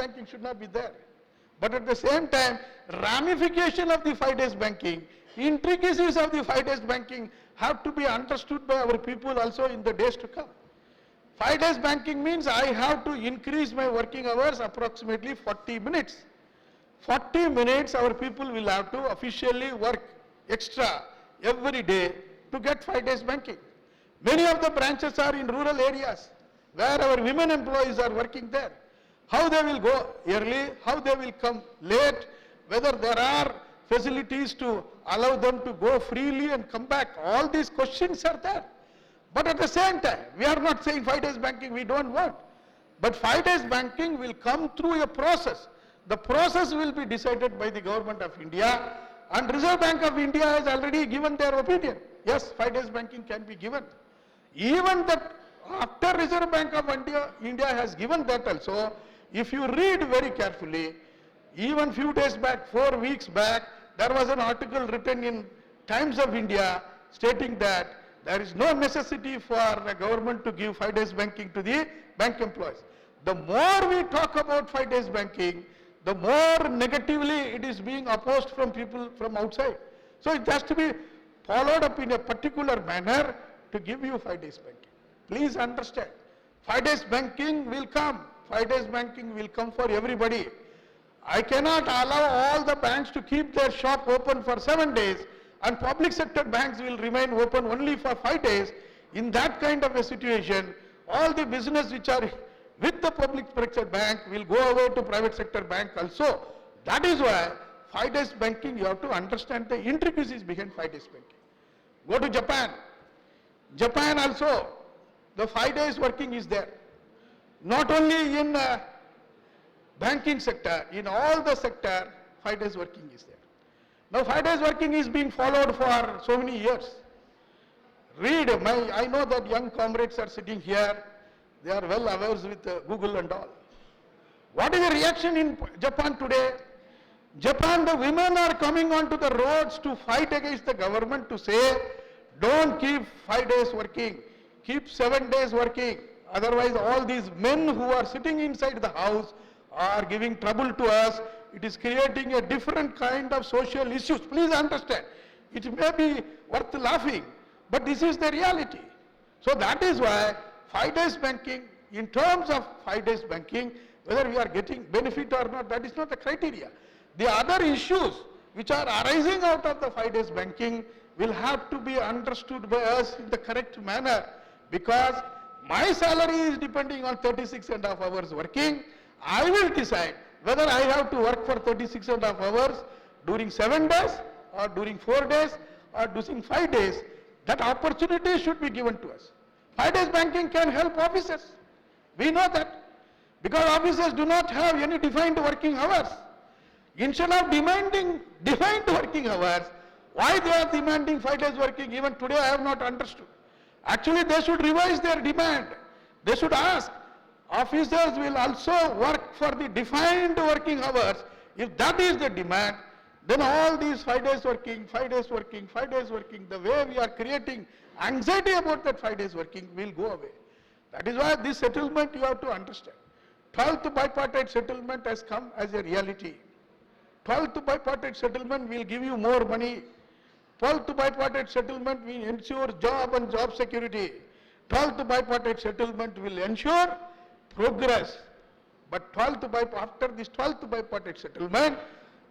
banking should not be there. But at the same time, ramification of the 5 days banking, intricacies of the 5 days banking have to be understood by our people also in the days to come. 5 days banking means I have to increase my working hours approximately 40 minutes. 40 minutes our people will have to officially work extra every day to get 5 days banking. Many of the branches are in rural areas where our women employees are working there. How they will go early, how they will come late, whether there are facilities to allow them to go freely and come back, all these questions are there. But at the same time, we are not saying 5 days banking we don't want. But 5 days banking will come through a process. The process will be decided by the Government of India, and Reserve Bank of India has already given their opinion. Yes, 5 days banking can be given. Even that after Reserve Bank of India has given that also, if you read very carefully, even few days back, 4 weeks back, there was an article written in Times of India stating that there is no necessity for the government to give 5 days banking to the bank employees. The more we talk about 5 days banking, the more negatively it is being opposed from people from outside. So it has to be followed up in a particular manner to give you 5 days banking. Please understand, 5 days banking will come. 5 days banking will come for everybody. I cannot allow all the banks to keep their shop open for 7 days and public sector banks will remain open only for 5 days. In that kind of a situation, all the business which are with the public sector bank will go away to private sector bank also. That is why 5 days banking, you have to understand the intricacies behind 5 days banking. Go to Japan. Japan also, the 5 days working is there. Not only in banking sector, in all the sector, 5 days working is there. Now 5 days working is being followed for so many years. Read, I know that young comrades are sitting here, they are well aware with Google and all. What is the reaction in Japan today? Japan, the women are coming onto the roads to fight against the government to say, don't keep 5 days working, keep 7 days working. Otherwise, all these men who are sitting inside the house are giving trouble to us. It is creating a different kind of social issues. Please understand, it may be worth laughing, but this is the reality. So that is why 5 days banking, in terms of 5 days banking, whether we are getting benefit or not, that is not the criteria. The other issues which are arising out of the 5 days banking will have to be understood by us in the correct manner, because my salary is depending on 36.5 hours working. I will decide whether I have to work for 36.5 hours during 7 days or during 4 days or during 5 days. That opportunity should be given to us. 5 days banking can help officers. We know that, because officers do not have any defined working hours. Instead of demanding defined working hours, why they are demanding 5 days working? Even today I have not understood. Actually they should revise their demand. They should ask, officers will also work for the defined working hours. If that is the demand, then all these 5 days working, 5 days working, 5 days working, the way we are creating anxiety about that 5 days working will go away. That is why this settlement you have to understand. 12th bipartite settlement has come as a reality. 12th bipartite settlement will give you more money. 12th bipartite settlement will ensure job and job security. 12th bipartite settlement will ensure progress. But after this 12th bipartite settlement,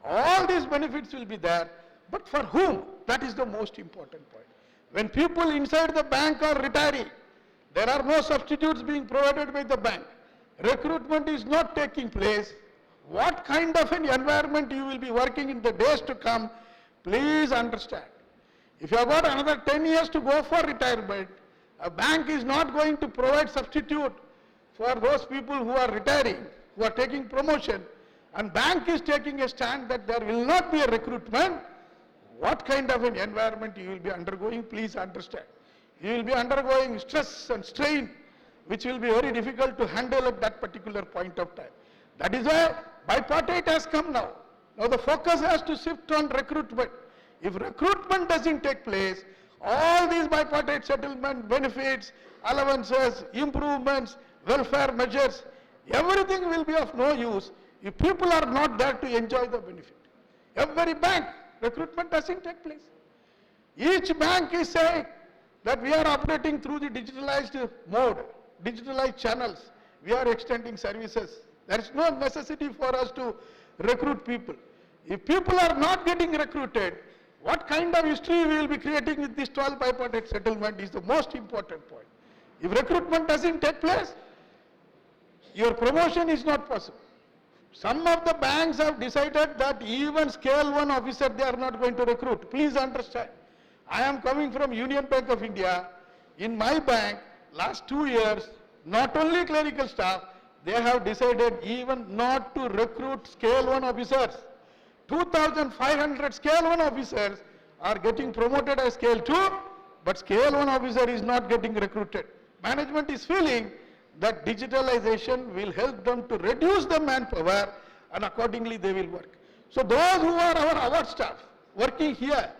all these benefits will be there. But for whom? That is the most important point. When people inside the bank are retiring, there are no substitutes being provided by the bank. Recruitment is not taking place. What kind of an environment you will be working in the days to come, please understand. If you have got another 10 years to go for retirement, a bank is not going to provide substitute for those people who are retiring, who are taking promotion, and bank is taking a stand that there will not be a recruitment. What kind of an environment you will be undergoing, please understand. You will be undergoing stress and strain, which will be very difficult to handle at that particular point of time. That is why bipartite has come now. Now the focus has to shift on recruitment. If recruitment doesn't take place, all these bipartite settlement benefits, allowances, improvements, welfare measures, Everything will be of no use if people are not there to enjoy the benefit. Every bank, recruitment doesn't take place. Each bank is saying that we are operating through the digitalized mode, digitalized channels. We are extending services. There is no necessity for us to recruit people. If people are not getting recruited, what kind of history we will be creating with this 12 bipartite settlement is the most important point. If recruitment doesn't take place, your promotion is not possible. Some of the banks have decided that even scale 1 officer they are not going to recruit. Please understand. I am coming from Union Bank of India. In my bank, last 2 years, not only clerical staff, they have decided even not to recruit scale 1 officers. 2,500 scale 1 officers are getting promoted as scale 2, but scale 1 officer is not getting recruited. Management is feeling that digitalization will help them to reduce the manpower and accordingly they will work. So those who are our award staff working here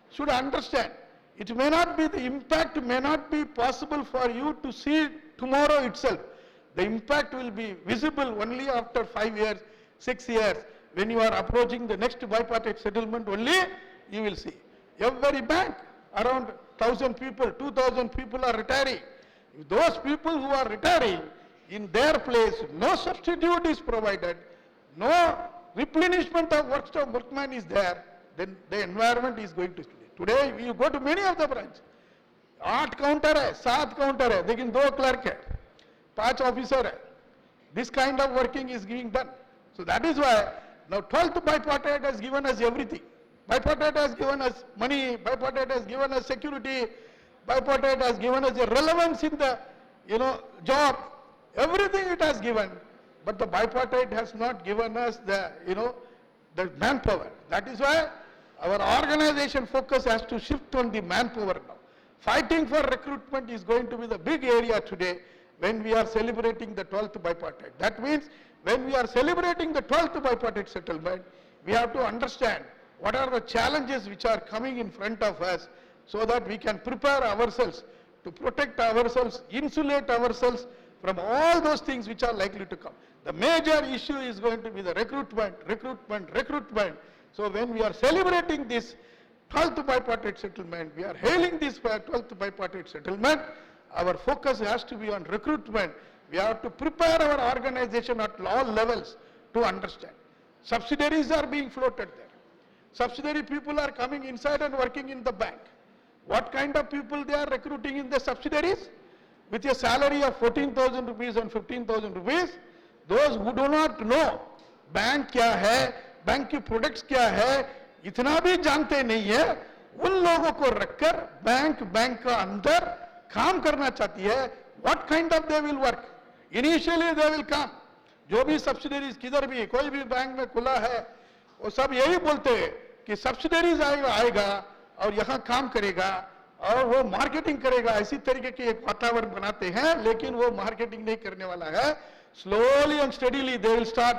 should understand it may not be, the impact may not be possible for you to see tomorrow itself. The impact will be visible only after 5 years, 6 years. When you are approaching the next bipartite settlement only, you will see. Every bank, around 1,000 people, 2,000 people are retiring. If those people who are retiring, in their place, no substitute is provided, no replenishment of workman is there, then the environment is going to stay. Today, you go to many of the branches, 8 counter hai, 7 counter hai, lekin 2 clerk hai, 5 officer hai. This kind of working is being done. So that is why now 12th bipartite has given us everything. Bipartite has given us money, bipartite has given us security, bipartite has given us a relevance in the, job. Everything it has given, but the bipartite has not given us the, the manpower. That is why our organization focus has to shift on the manpower now. Fighting for recruitment is going to be the big area today when we are celebrating the 12th bipartite. That means when we are celebrating the 12th bipartite settlement, we have to understand what are the challenges which are coming in front of us so that we can prepare ourselves to protect ourselves, insulate ourselves from all those things which are likely to come. The major issue is going to be the recruitment. So when we are celebrating this 12th bipartite settlement, we are hailing this 12th bipartite settlement, our focus has to be on recruitment. We have to prepare our organization at all levels to understand. Subsidiaries are being floated there. Subsidiary people are coming inside and working in the bank. What kind of people they are recruiting in the subsidiaries? With a salary of 14,000 rupees and 15,000 rupees, those who do not know bank क्या है, bank की products क्या है, इतना भी जानते नहीं है, उन लोगों को रखकर बैंक का अंदर काम करना चाहती है. What kind of they will work? Initially they will come. जो भी subsidiaries किधर भी कोई भी बैंक में खुला है, वो सब यही बोलते हैं कि subsidiaries आएगा और यहाँ काम करेगा और वो मार्केटिंग करेगा. ऐसी तरीके की एक वातावरण बनाते हैं, लेकिन वो मार्केटिंग नहीं करने वाला है. Slowly and steadily they will start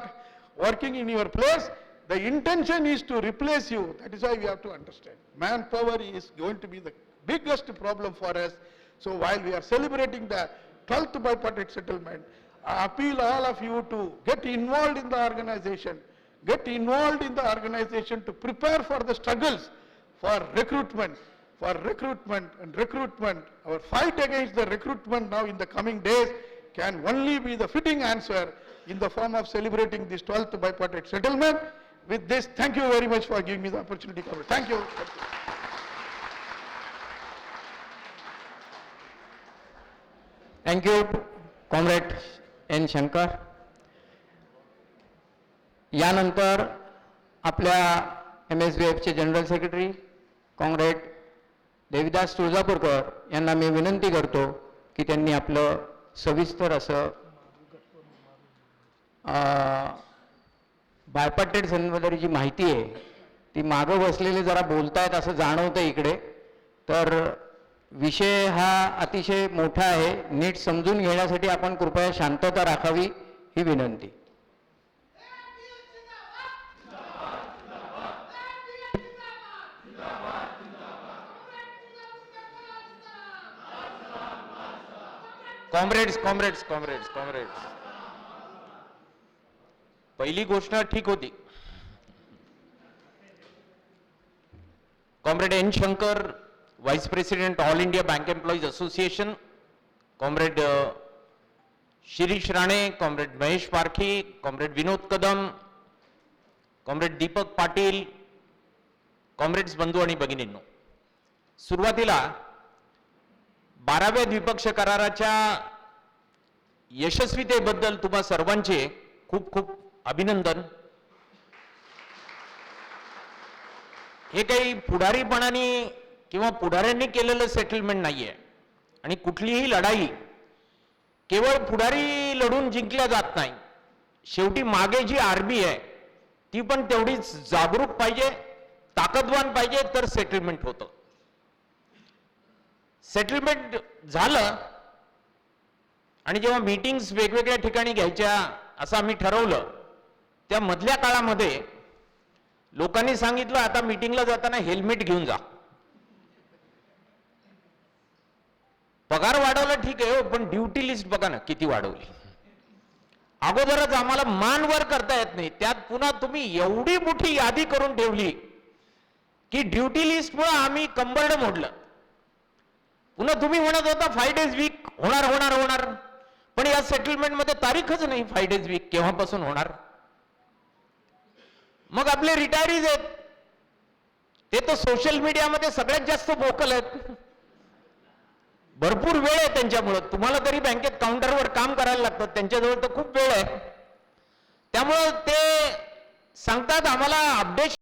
working in your place. The intention is to replace you. That is why we have to understand. Manpower is going to be the biggest problem for us. So while we are celebrating the 12th bipartite settlement, I appeal all of you to get involved in the organization. Get involved in the organization to prepare for the struggles for recruitment. Our fight against the recruitment now in the coming days can only be the fitting answer in the form of celebrating this 12th bipartite settlement. With this, thank you very much for giving me the opportunity. Thank you. Thank you, Comrade N. Shankar. यानंतर आपल्या MSBEF चे general secretary comrade Devidas Tuljapurkar यांना मी विनंती करतो की त्यांनी आपलं सविस्तर असं बायपार्टेट संबंधाची जी माहिती आहे ती मागं बसलेले जरा बोलतायत असं जाणवतं इकडे. तर विषय हा अतिशय मोठा आहे, नीट समजून घेण्यासाठी आपण कृपया शांतता राखावी ही विनंती. Comrades. पहिली गोष्ट ठीक होती. Comrade N Shankar, vice president All India Bank Employees Association, comrade Shirish Rane, comrade Mahesh Parkhi, comrade Vinod Kadam, comrade Deepak Patil, comrades बंधू आणि भगिनींनो, सुरुवातीला 12व्या द्विपक्षीय कराराच्या यशस्वीतेबद्दल तुम्हा सर्वांचे खूप खूप अभिनंदन. हे काही पुढारीपणाने किंवा पुढाऱ्यांनी केलेलं सेटलमेंट नाहीये आणि कुठलीही लढाई केवळ पुढारी लढून जिंकल्या जात नाही. शेवटी मागे जी आर्मी आहे ती पण तेवढीच जागरूक पाहिजे, ताकदवान पाहिजे, तर सेटलमेंट होतं. सेटलमेंट झालं आणि जेव्हा मीटिंग्स वेगवेगळ्या ठिकाणी घ्यायच्या असं आम्ही ठरवलं, त्या मधल्या काळामध्ये लोकांनी सांगितलं आता मीटिंगला जाताना हेल्मेट घेऊन जा. पगार वाढवला ठीक आहे, पण ड्युटी लिस्ट बघा ना किती वाढवली. अगोदरच आम्हाला मानवर करता येत नाही, त्यात पुन्हा तुम्ही एवढी मोठी यादी करून ठेवली की ड्युटी लिस्टमुळे आम्ही कंबरडं मोडलं. पुन्हा तुम्ही म्हणत होता 5 days वीक होणार होणार होणार, पण या सेटलमेंटमध्ये तारीखच नाही 5 days वीक केव्हापासून होणार. मग आपले रिटायरीज आहेत ते तर सोशल मीडियामध्ये सगळ्यात जास्त वोकल आहेत. भरपूर वेळ आहे त्यांच्यामुळे, तुम्हाला तरी बँकेत काउंटरवर काम करायला लागतं, त्यांच्याजवळ तर खूप वेळ आहे. त्यामुळे ते सांगतात आम्हाला अपडेट